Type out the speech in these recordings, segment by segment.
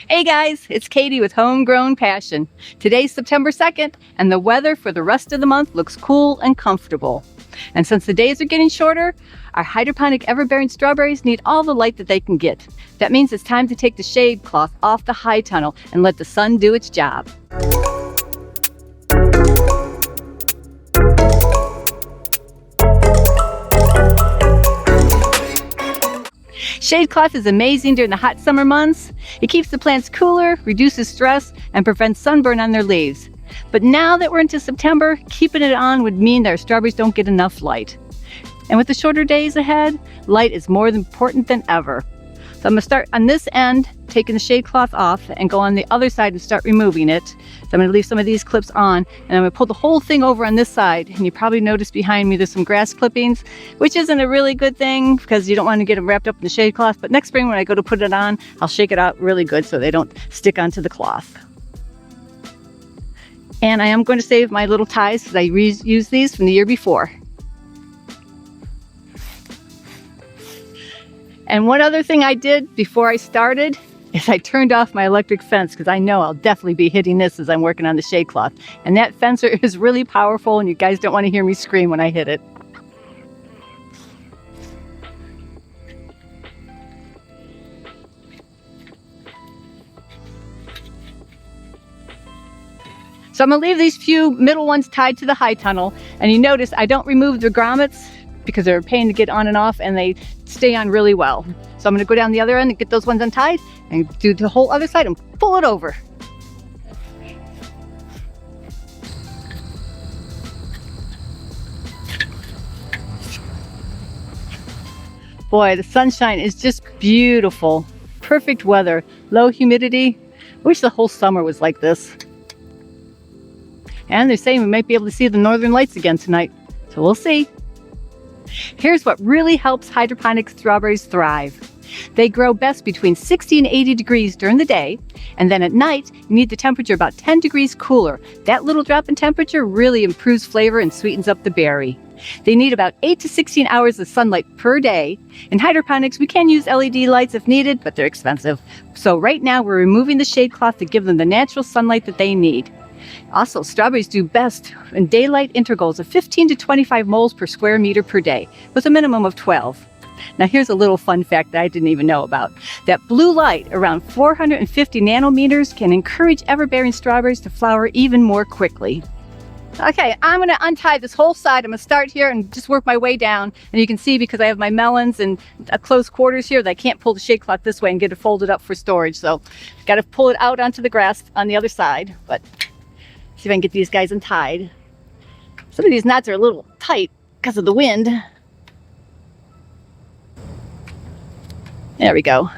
Hey guys, it's Katy with Homegrown Passion. Today's September 2nd, and the weather for the rest of the month looks cool and comfortable. And since the days are getting shorter, our hydroponic Everbearing strawberries need all the light that they can get. That means it's time to take the shade cloth off the high tunnel and let the sun do its job. Shade cloth is amazing during the hot summer months. It keeps the plants cooler, reduces stress, and prevents sunburn on their leaves. But now that we're into September, keeping it on would mean that our strawberries don't get enough light. And with the shorter days ahead, light is more important than ever. So I'm going to start on this end, taking the shade cloth off, and go on the other side and start removing it. So I'm going to leave some of these clips on, and I'm going to pull the whole thing over on this side. And you probably noticed behind me there's some grass clippings, which isn't a really good thing because you don't want to get them wrapped up in the shade cloth. But next spring when I go to put it on, I'll shake it out really good so they don't stick onto the cloth. And I am going to save my little ties because I reused these from the year before. And one other thing I did before I started is I turned off my electric fence because I know I'll definitely be hitting this as I'm working on the shade cloth. And that fencer is really powerful, and you guys don't want to hear me scream when I hit it. So I'm going to leave these few middle ones tied to the high tunnel. And you notice I don't remove the grommets because they're a pain to get on and off, and they stay on really well. So I'm going to go down the other end and get those ones untied and do the whole other side and pull it over. Boy, the sunshine is just beautiful. Perfect weather, low humidity. I wish the whole summer was like this. And they're saying we might be able to see the northern lights again tonight. So we'll see. Here's what really helps hydroponic strawberries thrive. They grow best between 60 and 80 degrees during the day, and then at night, you need the temperature about 10 degrees cooler. That little drop in temperature really improves flavor and sweetens up the berry. They need about 8 to 16 hours of sunlight per day. In hydroponics, we can use LED lights if needed, but they're expensive. So right now, we're removing the shade cloth to give them the natural sunlight that they need. Also, strawberries do best in daylight intervals of 15 to 25 moles per square meter per day, with a minimum of 12. Now here's a little fun fact that I didn't even know about. That blue light, around 450 nanometers, can encourage everbearing strawberries to flower even more quickly. Okay, I'm going to untie this whole side. I'm going to start here and just work my way down. And you can see because I have my melons and close quarters here that I can't pull the shade cloth this way and get it folded up for storage. So got to pull it out onto the grass on the other side. But see if I can get these guys untied. Some of these knots are a little tight because of the wind. There we go.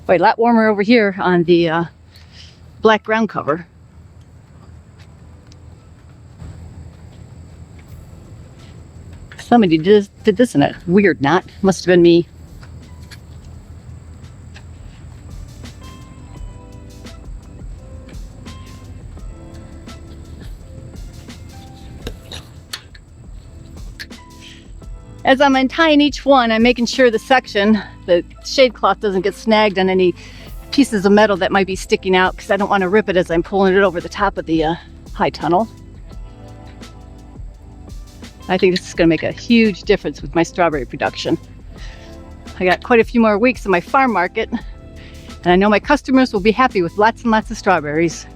Boy, a lot warmer over here on the black ground cover. Somebody did this in a weird knot. Must have been me. As I'm untying each one, I'm making sure the shade cloth doesn't get snagged on any pieces of metal that might be sticking out, because I don't want to rip it as I'm pulling it over the top of the high tunnel. I think this is going to make a huge difference with my strawberry production. I got quite a few more weeks in my farm market, and I know my customers will be happy with lots and lots of strawberries.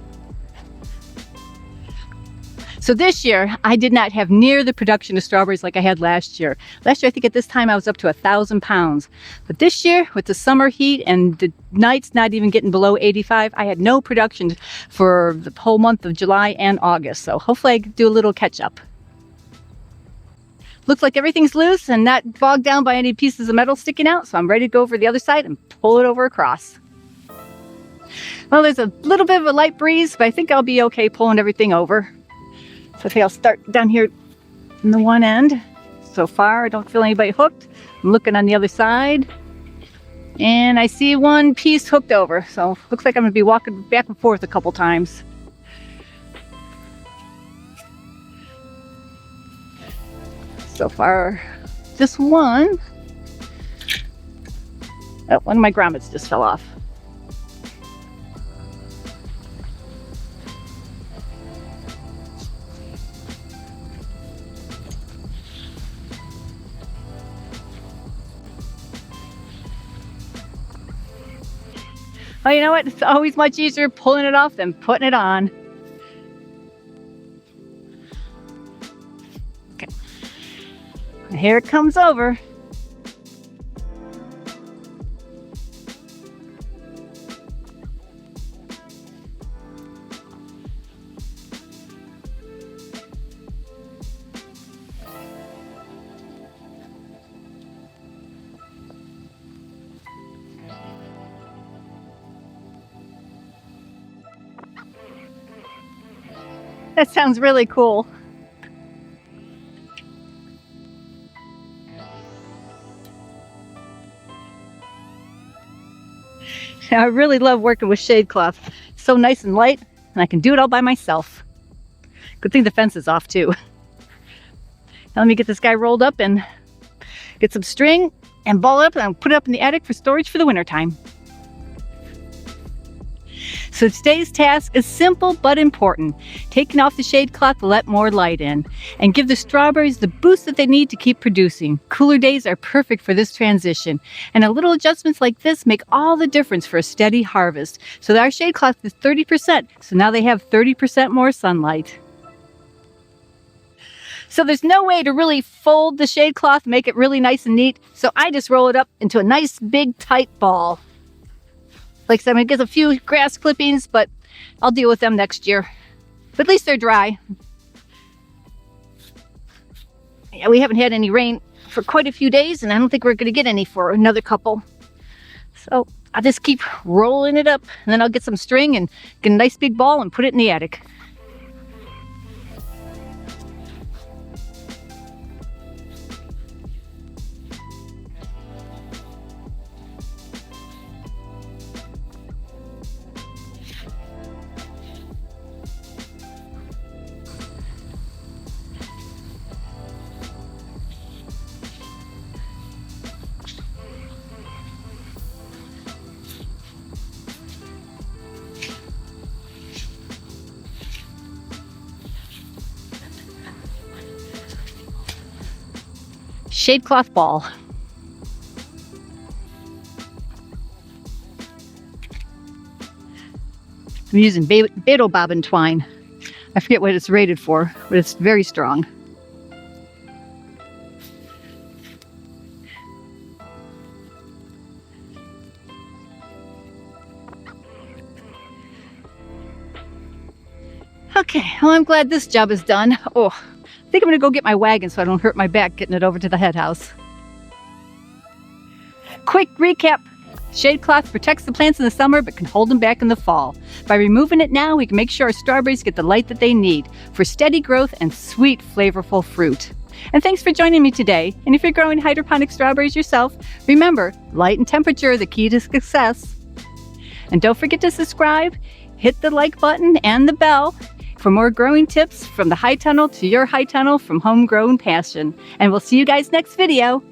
So this year, I did not have near the production of strawberries like I had last year. Last year, I think at this time I was up to 1,000 pounds. But this year, with the summer heat and the nights not even getting below 85, I had no production for the whole month of July and August. So hopefully I can do a little catch up. Looks like everything's loose and not bogged down by any pieces of metal sticking out. So I'm ready to go over the other side and pull it over across. Well, there's a little bit of a light breeze, but I think I'll be okay pulling everything over. So I think I'll start down here in the one end. So far, I don't feel anybody hooked. I'm looking on the other side, and I see one piece hooked over. So looks like I'm gonna be walking back and forth a couple times. So far, just one. Oh, one of my grommets just fell off. Oh, you know what? It's always much easier pulling it off than putting it on. Okay. Here it comes over. That sounds really cool. I really love working with shade cloth. It's so nice and light, and I can do it all by myself. Good thing the fence is off too. Now let me get this guy rolled up and get some string and ball it up and put it up in the attic for storage for the winter time. So today's task is simple but important. Taking off the shade cloth to let more light in and give the strawberries the boost that they need to keep producing. Cooler days are perfect for this transition, and a little adjustments like this make all the difference for a steady harvest. So our shade cloth is 30%, so now they have 30% more sunlight. So there's no way to really fold the shade cloth, make it really nice and neat, so I just roll it up into a nice big tight ball. Like I said, I'm going to get a few grass clippings, but I'll deal with them next year. But at least they're dry. Yeah, we haven't had any rain for quite a few days, and I don't think we're going to get any for another couple. So I'll just keep rolling it up, and then I'll get some string and get a nice big ball and put it in the attic. Shade cloth ball. I'm using beetle bobbin twine. I forget what it's rated for, but it's very strong. Okay, well, I'm glad this job is done. Oh, I think I'm gonna go get my wagon so I don't hurt my back getting it over to the head house. Quick recap. Shade cloth protects the plants in the summer but can hold them back in the fall. By removing it now, we can make sure our strawberries get the light that they need for steady growth and sweet, flavorful fruit. And thanks for joining me today. And if you're growing hydroponic strawberries yourself, remember, light and temperature are the key to success. And don't forget to subscribe, hit the like button and the bell for more growing tips from the high tunnel to your high tunnel from Homegrown Passion. And we'll see you guys next video.